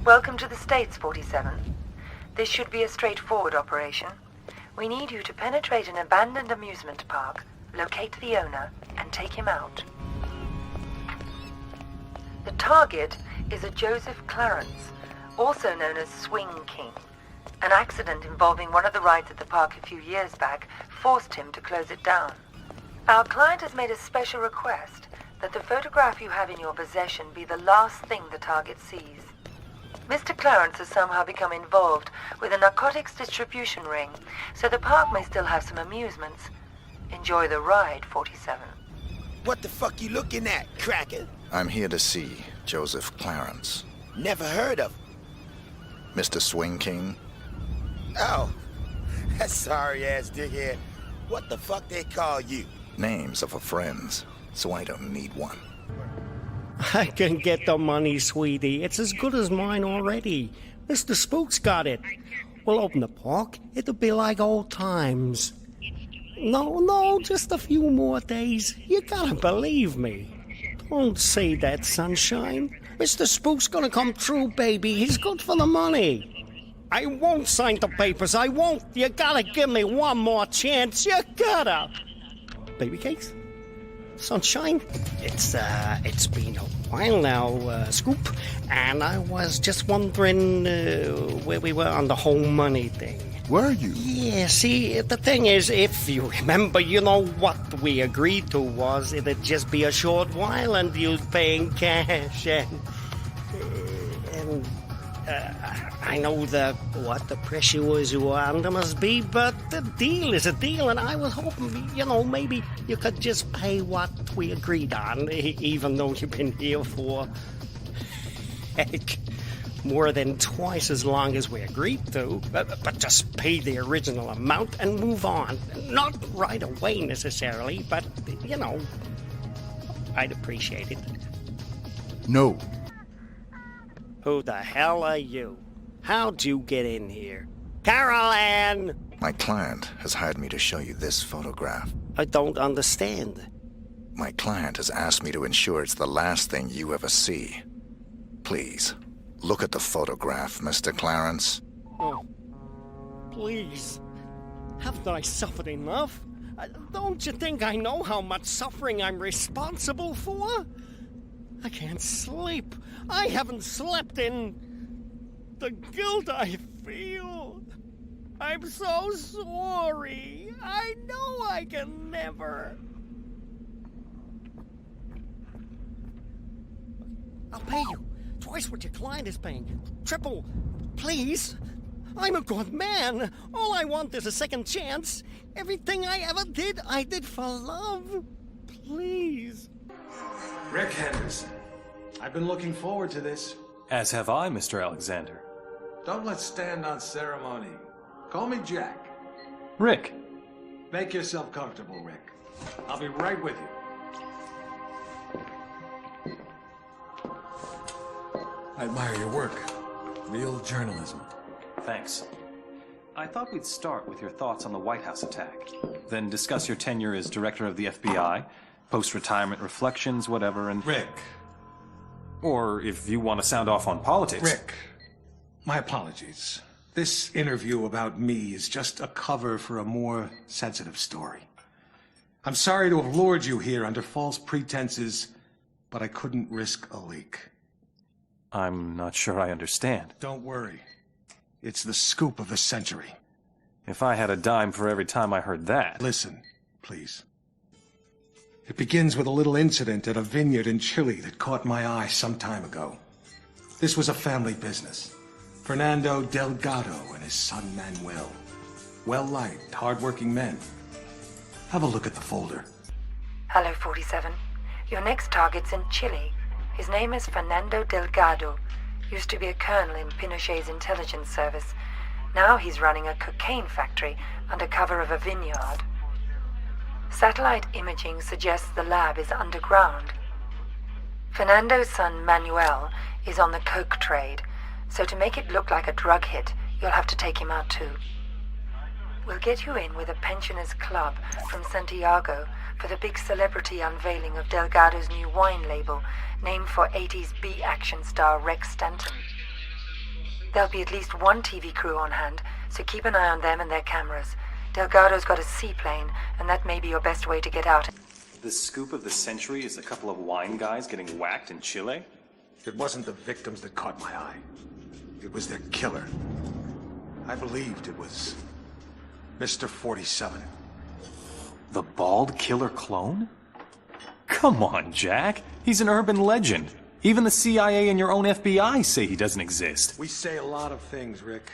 Welcome to the States, 47. This should be a straightforward operation. We need you to penetrate an abandoned amusement park, locate the owner, and take him out. The target is a Joseph Clarence, also known as Swing King. An accident involving one of the rides at the park a few years back forced him to close it down. Our client has made a special request that the photograph you have in your possession be the last thing the target sees. Mr. Clarence has somehow become involved with a narcotics distribution ring, so the park may still have some amusements. Enjoy the ride, 47. What the fuck you looking at, cracker? I'm here to see Joseph Clarence. Never heard of him. Mr. Swing King? Oh, that sorry-ass dickhead. What the fuck they call you? Names are for friends, so I don't need one. I can get the money, sweetie. It's as good as mine already. Mr. Spook's got it. We'll open the park. It'll be like old times. No, just a few more days. You gotta believe me. Don't say that, sunshine. Mr. Spook's gonna come through, baby. He's good for the money. I won't sign the papers. I won't. You gotta give me one more chance. You gotta. Baby cakes? Sunshine? It's been a while now, Scoop. And I was just wondering where we were on the whole money thing. Were you? Yeah, see, the thing is, if you remember, you know what we agreed to was it'd just be a short while and you'd pay in cash and I know what the pressures you are under must be, but the deal is a deal, and I was hoping, maybe you could just pay what we agreed on, even though you've been here for, heck, more than twice as long as we agreed to, but just pay the original amount and move on. Not right away, necessarily, but, I'd appreciate it. No. Who the hell are you? How'd you get in here? Carol Ann! My client has hired me to show you this photograph. I don't understand. My client has asked me to ensure it's the last thing you ever see. Please, look at the photograph, Mr. Clarence. Oh, please. Haven't I suffered enough? Don't you think I know how much suffering I'm responsible for? I can't sleep. I haven't slept in the guilt I feel. I'm so sorry. I know I can never. I'll pay you twice what your client is paying. Triple, please. I'm a good man. All I want is a second chance. Everything I ever did, I did for love. Please. Rick Henderson. I've been looking forward to this. As have I, Mr. Alexander. Don't let's stand on ceremony. Call me Jack. Rick. Make yourself comfortable, Rick. I'll be right with you. I admire your work. Real journalism. Thanks. I thought we'd start with your thoughts on the White House attack, then discuss your tenure as director of the FBI, post-retirement reflections, whatever, and... Rick. Or if you want to sound off on politics... Rick, my apologies. This interview about me is just a cover for a more sensitive story. I'm sorry to have lured you here under false pretenses, but I couldn't risk a leak. I'm not sure I understand. Don't worry. It's the scoop of the century. If I had a dime for every time I heard that... Listen, please. It begins with a little incident at a vineyard in Chile that caught my eye some time ago. This was a family business. Fernando Delgado and his son Manuel. Well-liked, hard-working men. Have a look at the folder. Hello, 47. Your next target's in Chile. His name is Fernando Delgado. Used to be a colonel in Pinochet's intelligence service. Now he's running a cocaine factory under cover of a vineyard. Satellite imaging suggests the lab is underground. Fernando's son Manuel is on the coke trade, so to make it look like a drug hit, you'll have to take him out too. We'll get you in with a pensioners club from Santiago for the big celebrity unveiling of Delgado's new wine label, named for 80s B-action star Rex Stanton. There'll be at least one TV crew on hand, so keep an eye on them and their cameras. Delgado's got a seaplane, and that may be your best way to get out. The scoop of the century is a couple of wine guys getting whacked in Chile? It wasn't the victims that caught my eye. It was their killer. I believed it was Mr. 47. The bald killer clone? Come on, Jack. He's an urban legend. Even the CIA and your own FBI say he doesn't exist. We say a lot of things, Rick.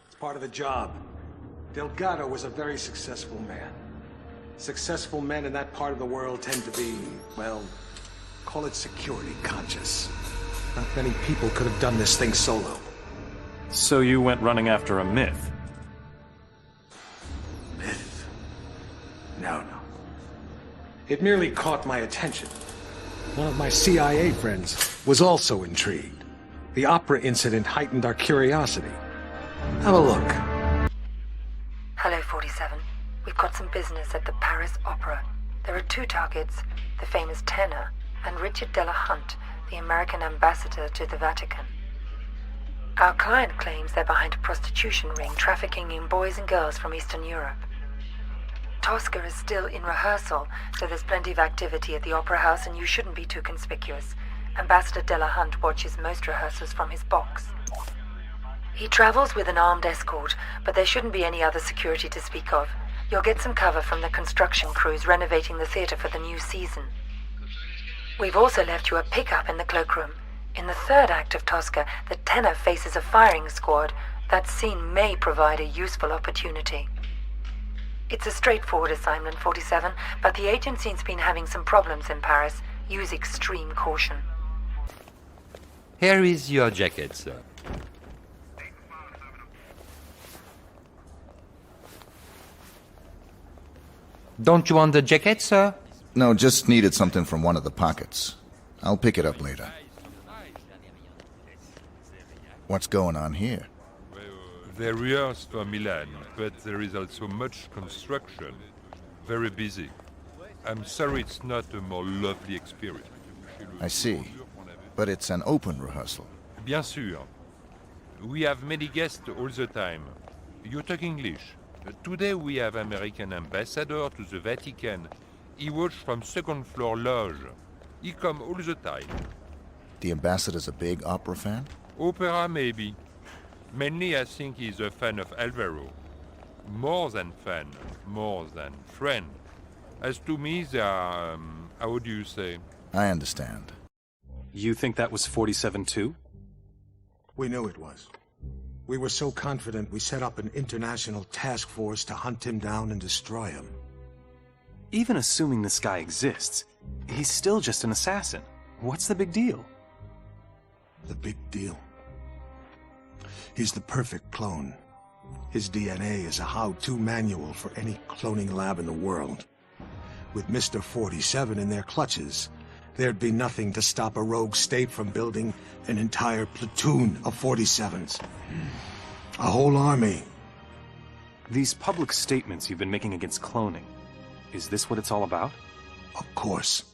It's part of the job. Delgado was a very successful man. Successful men in that part of the world tend to be, well, call it security conscious. Not many people could have done this thing solo. So you went running after a myth? Myth? No. It merely caught my attention. One of my CIA friends was also intrigued. The opera incident heightened our curiosity. Have a look. Hello, 47. We've got some business at the Paris Opera. There are two targets, the famous tenor and Richard Delahunt, the American ambassador to the Vatican. Our client claims they're behind a prostitution ring trafficking in boys and girls from Eastern Europe. Tosca is still in rehearsal, so there's plenty of activity at the Opera House and you shouldn't be too conspicuous. Ambassador Delahunt watches most rehearsals from his box. He travels with an armed escort, but there shouldn't be any other security to speak of. You'll get some cover from the construction crews renovating the theater for the new season. We've also left you a pickup in the cloakroom. In the third act of Tosca, the tenor faces a firing squad. That scene may provide a useful opportunity. It's a straightforward assignment, 47, but the agency's been having some problems in Paris. Use extreme caution. Here is your jacket, sir. Don't you want the jacket, sir? No, just needed something from one of the pockets. I'll pick it up later. What's going on here? They rehearse for Milan, but there is also much construction. Very busy. I'm sorry it's not a more lovely experience. I see. But it's an open rehearsal. Bien sûr. We have many guests all the time. You talk English. Today we have American ambassador to the Vatican. He watch from second floor loge. He come all the time. The ambassador's a big opera fan? Opera maybe. Mainly I think he's a fan of Alvaro. More than fan, more than friend. As to me, they are, how do you say? I understand. You think that was 47 too? We knew it was. We were so confident we set up an international task force to hunt him down and destroy him. Even assuming this guy exists, he's still just an assassin. What's the big deal? The big deal. He's the perfect clone. His DNA is a how-to manual for any cloning lab in the world. With Mr. 47 in their clutches, there'd be nothing to stop a rogue state from building an entire platoon of 47s. A whole army. These public statements you've been making against cloning, is this what it's all about? Of course.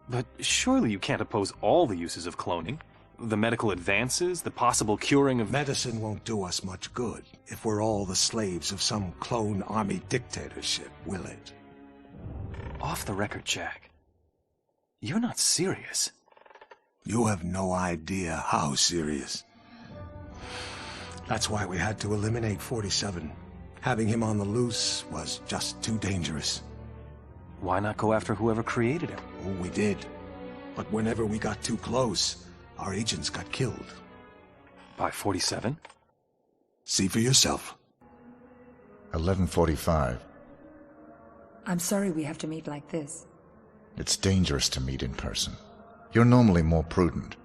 But surely you can't oppose all the uses of cloning. The medical advances, the possible curing of... Medicine won't do us much good if we're all the slaves of some clone army dictatorship, will it? Off the record, Jack. You're not serious. You have no idea how serious. That's why we had to eliminate 47. Having him on the loose was just too dangerous. Why not go after whoever created him? Oh, we did. But whenever we got too close, our agents got killed. By 47? See for yourself. 11:45. I'm sorry we have to meet like this. It's dangerous to meet in person. You're normally more prudent.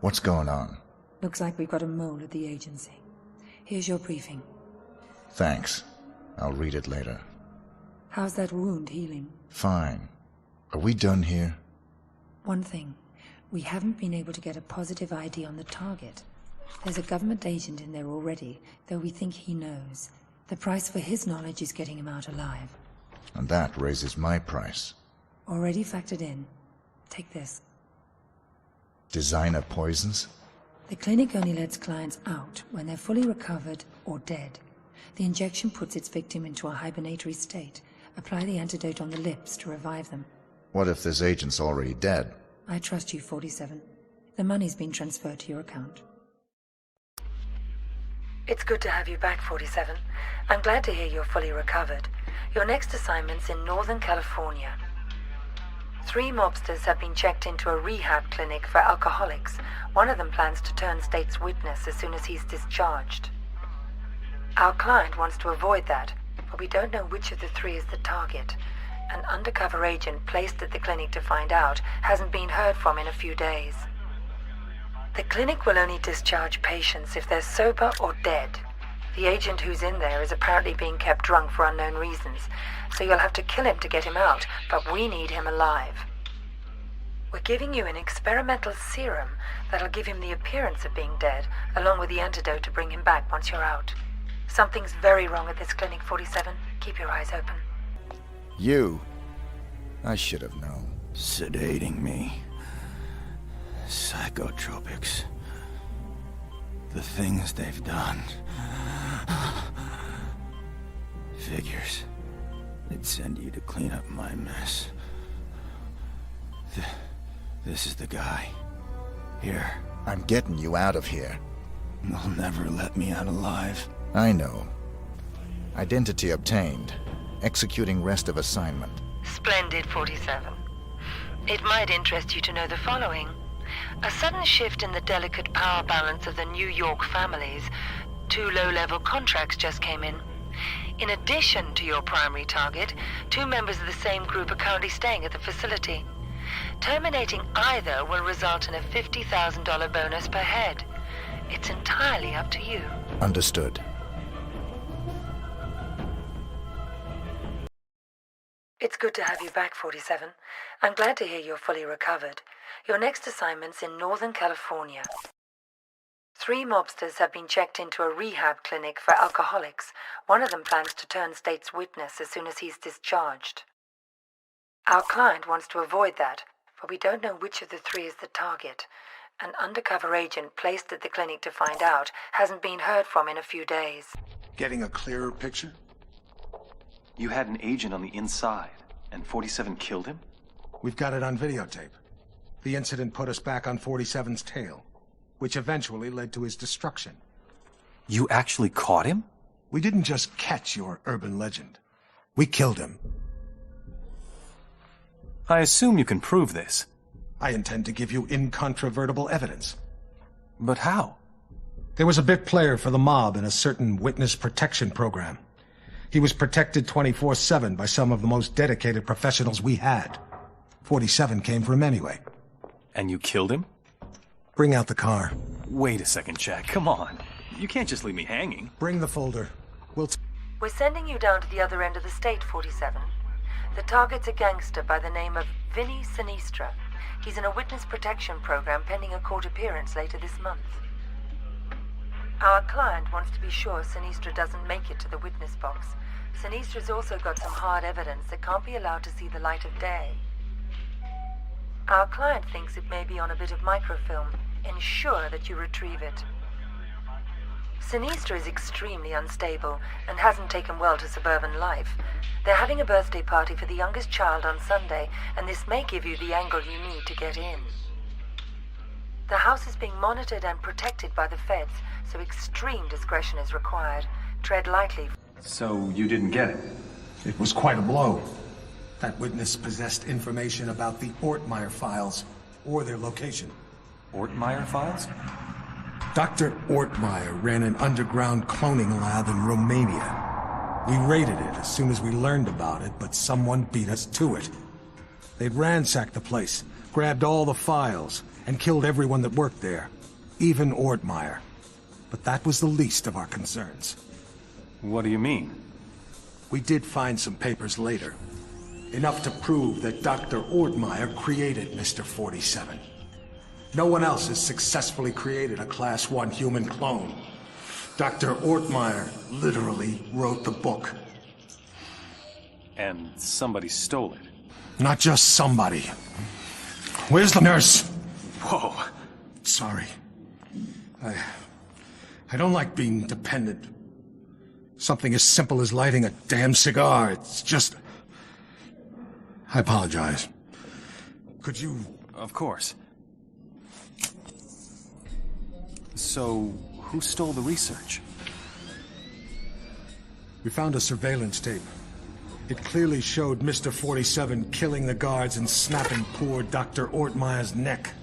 What's going on? Looks like we've got a mole at the agency. Here's your briefing. Thanks. I'll read it later. How's that wound healing? Fine. Are we done here? One thing. We haven't been able to get a positive ID on the target. There's a government agent in there already, though we think he knows. The price for his knowledge is getting him out alive. And that raises my price. Already factored in. Take this. Designer poisons? The clinic only lets clients out when they're fully recovered or dead. The injection puts its victim into a hibernatory state. Apply the antidote on the lips to revive them. What if this agent's already dead? I trust you, 47. The money's been transferred to your account. It's good to have you back, 47. I'm glad to hear you're fully recovered. Your next assignment's in Northern California. 3 mobsters have been checked into a rehab clinic for alcoholics. One of them plans to turn state's witness as soon as he's discharged. Our client wants to avoid that, but we don't know which of the 3 is the target. An undercover agent placed at the clinic to find out hasn't been heard from in a few days. The clinic will only discharge patients if they're sober or dead. The agent who's in there is apparently being kept drunk for unknown reasons, so you'll have to kill him to get him out, but we need him alive. We're giving you an experimental serum that'll give him the appearance of being dead, along with the antidote to bring him back once you're out. Something's very wrong at this clinic, 47. Keep your eyes open. You? I should have known. Sedating me. Psychotropics. The things they've done. Figures. They'd send you to clean up my mess. This is the guy. Here. I'm getting you out of here. They'll never let me out alive. I know. Identity obtained. Executing rest of assignment. Splendid, 47. It might interest you to know the following. A sudden shift in the delicate power balance of the New York families. 2 low-level contracts just came in. In addition to your primary target, 2 members of the same group are currently staying at the facility. Terminating either will result in a $50,000 bonus per head. It's entirely up to you. Understood. It's good to have you back, 47. I'm glad to hear you're fully recovered. Your next assignment's in Northern California. 3 mobsters have been checked into a rehab clinic for alcoholics. One of them plans to turn state's witness as soon as he's discharged. Our client wants to avoid that, but we don't know which of the 3 is the target. An undercover agent placed at the clinic to find out hasn't been heard from in a few days. Getting a clearer picture? You had an agent on the inside, and 47 killed him? We've got it on videotape. The incident put us back on 47's tail, which eventually led to his destruction. You actually caught him? We didn't just catch your urban legend. We killed him. I assume you can prove this. I intend to give you incontrovertible evidence. But how? There was a bit player for the mob in a certain witness protection program. He was protected 24/7 by some of the most dedicated professionals we had. 47 came for him anyway. And you killed him? Bring out the car. Wait a second, Jack. Come on. You can't just leave me hanging. Bring the folder. We're sending you down to the other end of the state, 47. The target's a gangster by the name of Vinny Sinistra. He's in a witness protection program pending a court appearance later this month. Our client wants to be sure Sinistra doesn't make it to the witness box. Sinistra's also got some hard evidence that can't be allowed to see the light of day. Our client thinks it may be on a bit of microfilm. Ensure that you retrieve it. Sinistra is extremely unstable and hasn't taken well to suburban life. They're having a birthday party for the youngest child on Sunday, and this may give you the angle you need to get in. The house is being monitored and protected by the feds, so extreme discretion is required. Tread lightly. So you didn't get it? It was quite a blow. That witness possessed information about the Ortmeyer files, or their location. Ortmeyer files? Dr. Ortmeyer ran an underground cloning lab in Romania. We raided it as soon as we learned about it, but someone beat us to it. They'd ransacked the place, grabbed all the files, and killed everyone that worked there, even Ortmeyer. But that was the least of our concerns. What do you mean? We did find some papers later. Enough to prove that Dr. Ortmeyer created Mr. 47. No one else has successfully created a Class 1 human clone. Dr. Ortmeyer literally wrote the book. And somebody stole it. Not just somebody. Where's the nurse? Whoa. Sorry. I don't like being dependent. Something as simple as lighting a damn cigar, it's just... I apologize. Could you... Of course. So, who stole the research? We found a surveillance tape. It clearly showed Mr. 47 killing the guards and snapping poor Dr. Ortmeyer's neck.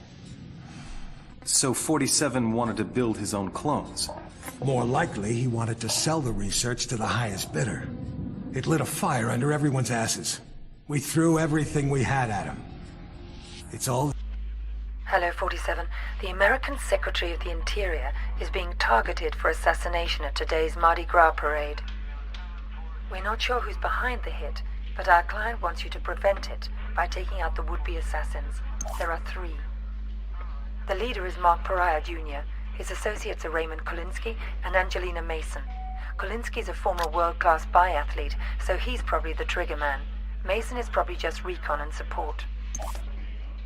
So 47 wanted to build his own clones. More likely, he wanted to sell the research to the highest bidder. It lit a fire under everyone's asses. We threw everything we had at him. It's all... Hello, 47. The American Secretary of the Interior is being targeted for assassination at today's Mardi Gras parade. We're not sure who's behind the hit, but our client wants you to prevent it by taking out the would-be assassins. There are 3. The leader is Mark Pariah Jr. His associates are Raymond Kolinsky and Angelina Mason. Kolinsky's a former world-class biathlete, so he's probably the trigger man. Mason is probably just recon and support.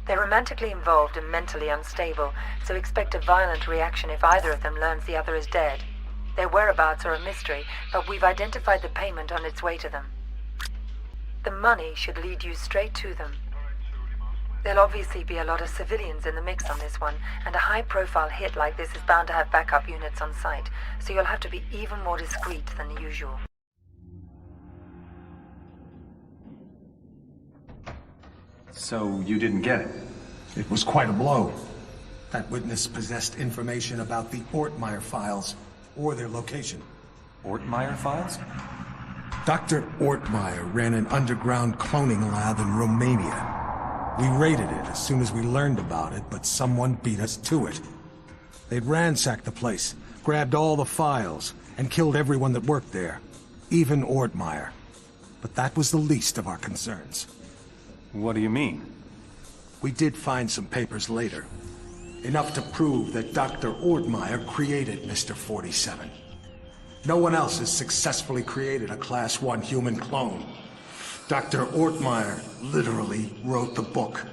They're romantically involved and mentally unstable, so expect a violent reaction if either of them learns the other is dead. Their whereabouts are a mystery, but we've identified the payment on its way to them. The money should lead you straight to them. There'll obviously be a lot of civilians in the mix on this one, and a high-profile hit like this is bound to have backup units on site, so you'll have to be even more discreet than usual. So, you didn't get it? It was quite a blow. That witness possessed information about the Ortmeyer files, or their location. Ortmeyer files? Dr. Ortmeyer ran an underground cloning lab in Romania. We raided it as soon as we learned about it, but someone beat us to it. They'd ransacked the place, grabbed all the files, and killed everyone that worked there, even Ortmeyer. But that was the least of our concerns. What do you mean? We did find some papers later. Enough to prove that Dr. Ortmeyer created Mr. 47. No one else has successfully created a Class 1 human clone. Dr. Ortmeyer literally wrote the book.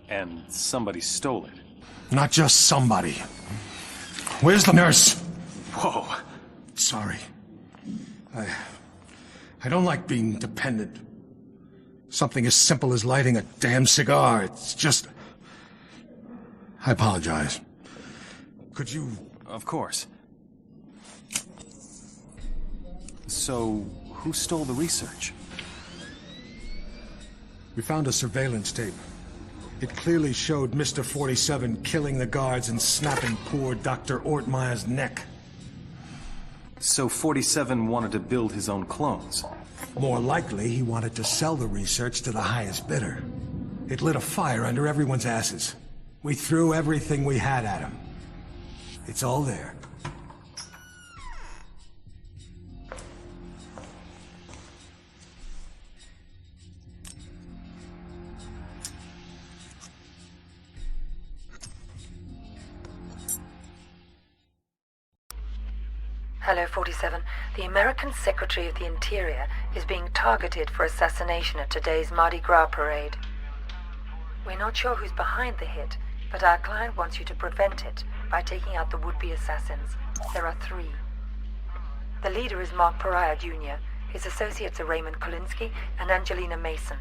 And somebody stole it. Not just somebody. Where's the nurse? Whoa. Sorry. I don't like being dependent. Something as simple as lighting a damn cigar, it's just... I apologize. Could you... Of course. So, who stole the research? We found a surveillance tape. It clearly showed Mr. 47 killing the guards and snapping poor Dr. Ortmeyer's neck. So 47 wanted to build his own clones. More likely, he wanted to sell the research to the highest bidder. It lit a fire under everyone's asses. We threw everything we had at him. It's all there. Hello, 47. The American Secretary of the Interior is being targeted for assassination at today's Mardi Gras parade. We're not sure who's behind the hit, but our client wants you to prevent it by taking out the would-be assassins. There are 3. The leader is Mark Pariah Jr. His associates are Raymond Kolinsky and Angelina Mason.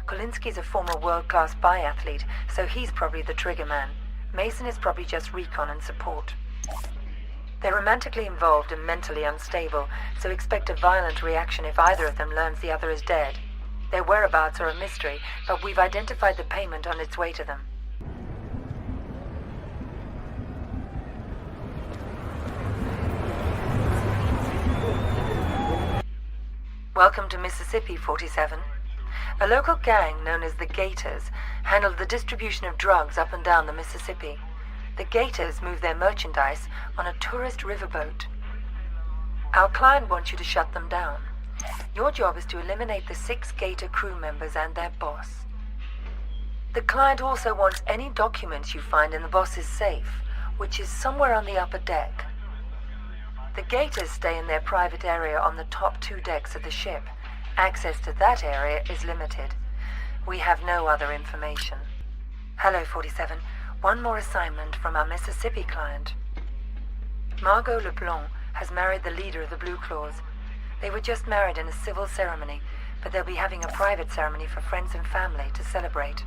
Kolinsky's a former world-class biathlete, so he's probably the trigger man. Mason is probably just recon and support. They're romantically involved and mentally unstable, so expect a violent reaction if either of them learns the other is dead. Their whereabouts are a mystery, but we've identified the payment on its way to them. Welcome to Mississippi, 47. A local gang known as the Gators handled the distribution of drugs up and down the Mississippi. The Gators move their merchandise on a tourist riverboat. Our client wants you to shut them down. Your job is to eliminate the 6 Gator crew members and their boss. The client also wants any documents you find in the boss's safe, which is somewhere on the upper deck. The Gators stay in their private area on the top 2 decks of the ship. Access to that area is limited. We have no other information. Hello, 47. One more assignment from our Mississippi client. Margot LeBlanc has married the leader of the Blue Claws. They were just married in a civil ceremony, but they'll be having a private ceremony for friends and family to celebrate.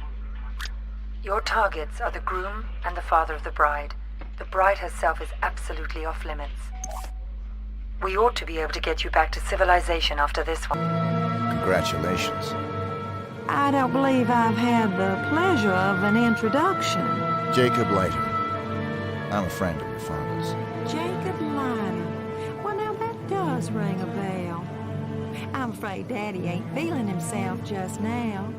Your targets are the groom and the father of the bride. The bride herself is absolutely off limits. We ought to be able to get you back to civilization after this one. Congratulations. I don't believe I've had the pleasure of an introduction. Jacob Leiter. I'm a friend of your father's. Jacob Leiter. Well, now that does ring a bell. I'm afraid Daddy ain't feeling himself just now.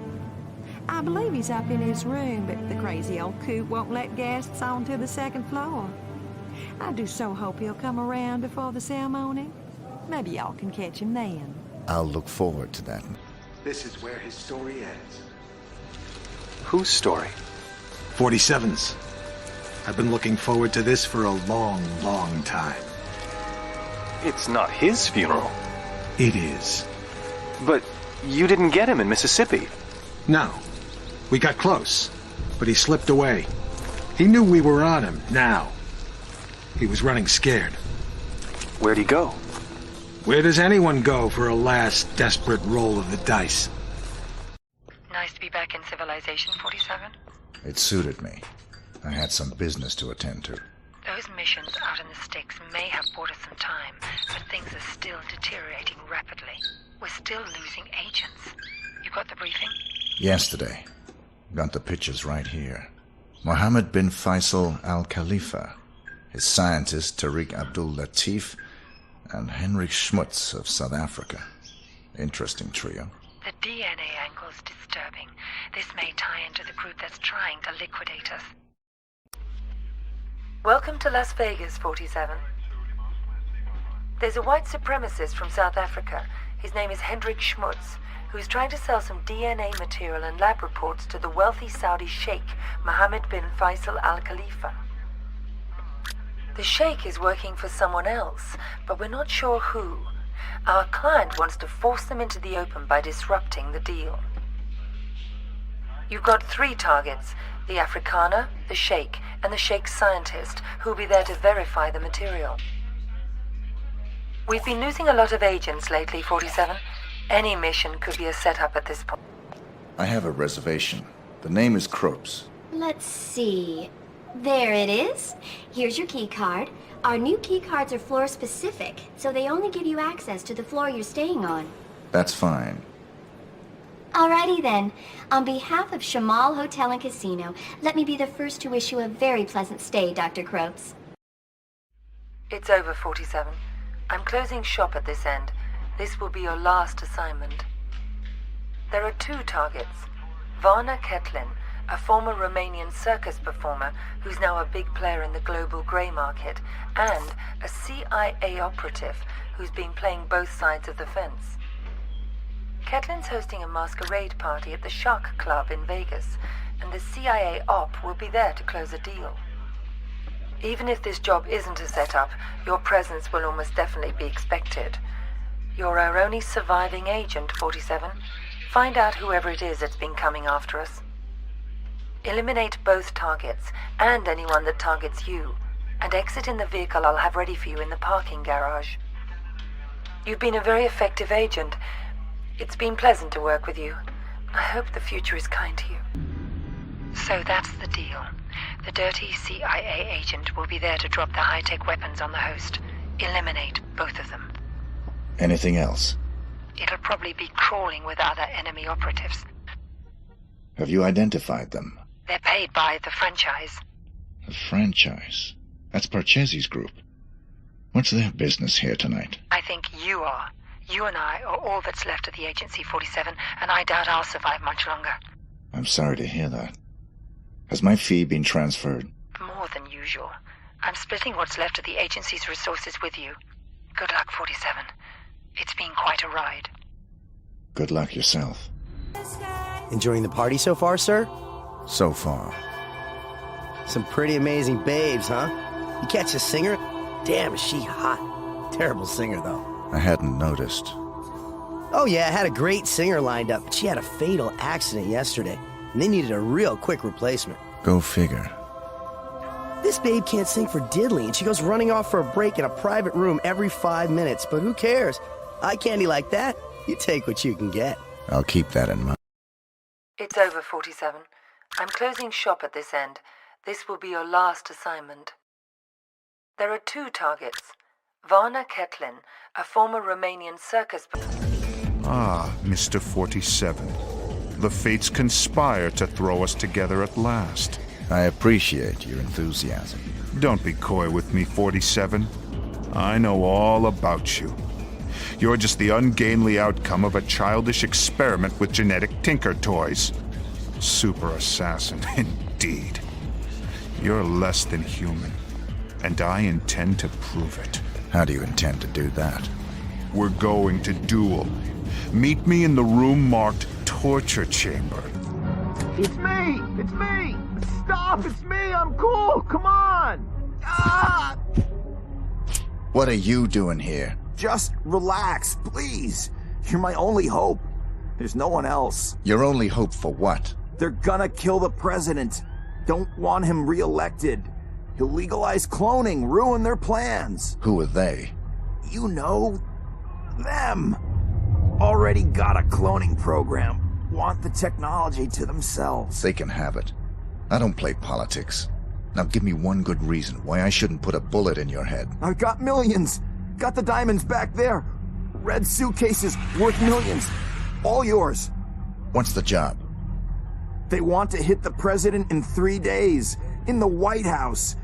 I believe he's up in his room, but the crazy old coot won't let guests onto the second floor. I do so hope he'll come around before the ceremony. Maybe y'all can catch him then. I'll look forward to that. This is where his story ends. Whose story? 47's. I've been looking forward to this for a long, long time. It's not his funeral. It is. But you didn't get him in Mississippi. No. We got close, but he slipped away. He knew we were on him, now. He was running scared. Where'd he go? Where does anyone go for a last desperate roll of the dice? Nice to be back in civilization, 47. It suited me. I had some business to attend to. Those missions out in the sticks may have bought us some time, but things are still deteriorating rapidly. We're still losing agents. You got the briefing? Yesterday. Got the pictures right here. Mohammed bin Faisal al-Khalifa, his scientist Tariq Abdul Latif, and Henrik Schmutz of South Africa. Interesting trio. The DNA angle's disturbing. This may tie into the group that's trying to liquidate us. Welcome to Las Vegas, 47. There's a white supremacist from South Africa. His name is Henrik Schmutz, who's trying to sell some DNA material and lab reports to the wealthy Saudi sheikh, Mohammed bin Faisal al-Khalifa. The sheikh is working for someone else, but we're not sure who. Our client wants to force them into the open by disrupting the deal. You've got 3 targets, the Afrikaner, the sheikh, and the sheikh's scientist, who'll be there to verify the material. We've been losing a lot of agents lately, 47. Any mission could be a setup at this point. I have a reservation. The name is Kropes. Let's see. There it is. Here's your key card. Our new key cards are floor specific, so they only give you access to the floor you're staying on. That's fine. Alrighty then. On behalf of Shamal Hotel and Casino, let me be the first to wish you a very pleasant stay, Dr. Kropes. It's over, 47. I'm closing shop at this end. This will be your last assignment. There are 2 targets. Varna Ketlin, a former Romanian circus performer who's now a big player in the global grey market, and a CIA operative who's been playing both sides of the fence. Ketlin's hosting a masquerade party at the Shark Club in Vegas, and the CIA op will be there to close a deal. Even if this job isn't a setup, your presence will almost definitely be expected. You're our only surviving agent, 47. Find out whoever it is that's been coming after us. Eliminate both targets, and anyone that targets you, and exit in the vehicle I'll have ready for you in the parking garage. You've been a very effective agent. It's been pleasant to work with you. I hope the future is kind to you. So that's the deal. The dirty CIA agent will be there to drop the high-tech weapons on the host. Eliminate both of them. Anything else? It'll probably be crawling with other enemy operatives. Have you identified them? They're paid by the franchise. The franchise? That's Parcheesi's group. What's their business here tonight? I think you are. You and I are all that's left of the agency, 47, and I doubt I'll survive much longer. I'm sorry to hear that. Has my fee been transferred? More than usual. I'm splitting what's left of the agency's resources with you. Good luck, 47. It's been quite a ride. Good luck yourself. Enjoying the party so far, sir? So far. Some pretty amazing babes, huh? You catch a singer? Damn, is she hot. Terrible singer, though. I hadn't noticed. Oh, yeah, I had a great singer lined up, but she had a fatal accident yesterday, and they needed a real quick replacement. Go figure. This babe can't sing for diddly, and she goes running off for a break in a private room every 5 minutes. But who cares? Eye candy like that, you take what you can get. I'll keep that in mind. It's over, 47. I'm closing shop at this end. This will be your last assignment. There are 2 targets. Varna Ketlin, a former Romanian circus... Ah, Mr. 47. The fates conspire to throw us together at last. I appreciate your enthusiasm. Don't be coy with me, 47. I know all about you. You're just the ungainly outcome of a childish experiment with genetic tinker toys. Super assassin, indeed. You're less than human, and I intend to prove it. How do you intend to do that? We're going to duel. Meet me in the room marked Torture Chamber. It's me! It's me! Stop! It's me! I'm cool! Come on! Ah! What are you doing here? Just relax, please. You're my only hope. There's no one else. Your only hope for what? They're gonna kill the president. Don't want him re-elected. He'll legalize cloning, ruin their plans. Who are they? You know, them. Already got a cloning program. Want the technology to themselves. They can have it. I don't play politics. Now give me one good reason why I shouldn't put a bullet in your head. I've got millions. Got the diamonds back there. Red suitcases worth millions. All yours. What's the job? They want to hit the president in 3 days. In the White House.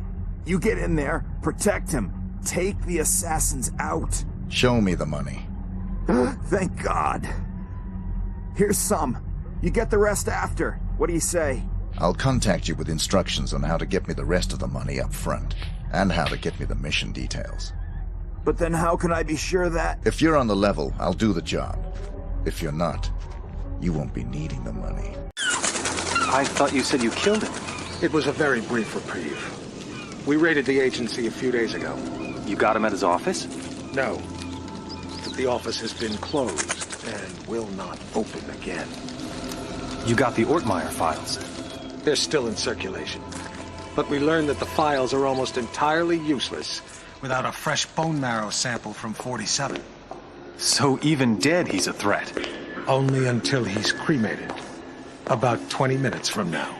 You get in there, protect him. Take the assassins out. Show me the money. Thank God. Here's some. You get the rest after. What do you say? I'll contact you with instructions on how to get me the rest of the money up front, and how to get me the mission details. But then how can I be sure that... If you're on the level, I'll do the job. If you're not, you won't be needing the money. I thought you said you killed him. It was a very brief reprieve. We raided the agency a few days ago. You got him at his office? No. The office has been closed and will not open again. You got the Ortmeyer files? They're still in circulation. But we learned that the files are almost entirely useless without a fresh bone marrow sample from 47. So even dead, he's a threat? Only until he's cremated. About 20 minutes from now.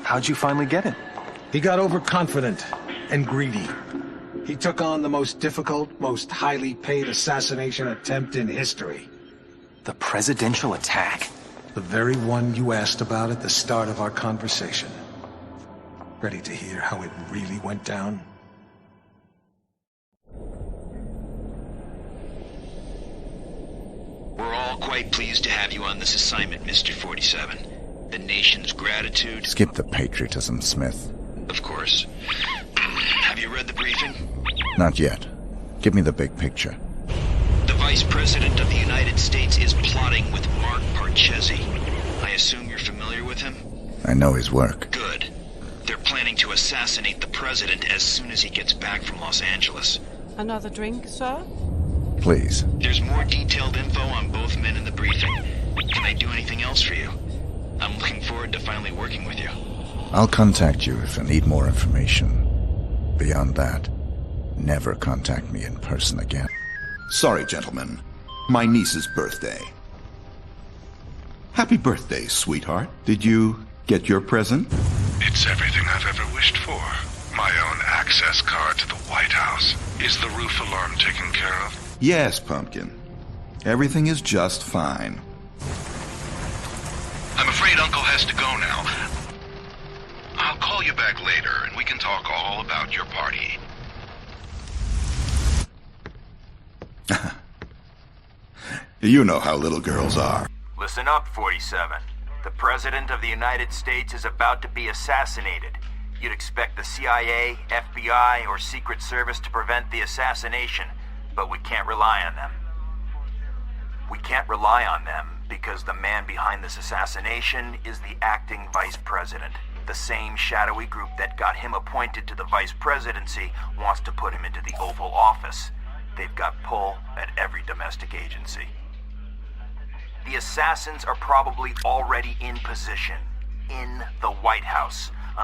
How'd you finally get him? He got overconfident and greedy. He took on the most difficult, most highly paid assassination attempt in history. The presidential attack? The very one you asked about at the start of our conversation. Ready to hear how it really went down? We're all quite pleased to have you on this assignment, Mr. 47. The nation's gratitude... Skip the patriotism, Smith. Of course. Have you read the briefing? Not yet. Give me the big picture. The Vice President of the United States is plotting with Mark Parchesi. I assume you're familiar with him? I know his work. Good. They're planning to assassinate the president as soon as he gets back from Los Angeles. Another drink, sir? Please. There's more detailed info on both men in the briefing. Can I do anything else for you? I'm looking forward to finally working with you. I'll contact you if I need more information. Beyond that, never contact me in person again. Sorry, gentlemen. My niece's birthday. Happy birthday, sweetheart. Did you get your present? It's everything I've ever wished for. My own access card to the White House. Is the roof alarm taken care of? Yes, Pumpkin. Everything is just fine. I'm afraid Uncle has to go now. I'll call you back later and we can talk all about your party. You know how little girls are. Listen up, 47. The President of the United States is about to be assassinated. You'd expect the CIA, FBI, or Secret Service to prevent the assassination, but we can't rely on them. We can't rely on them because the man behind this assassination is the acting Vice President. The same shadowy group that got him appointed to the Vice Presidency wants to put him into the Oval Office. They've got pull at every domestic agency. The assassins are probably already in position, in the White House.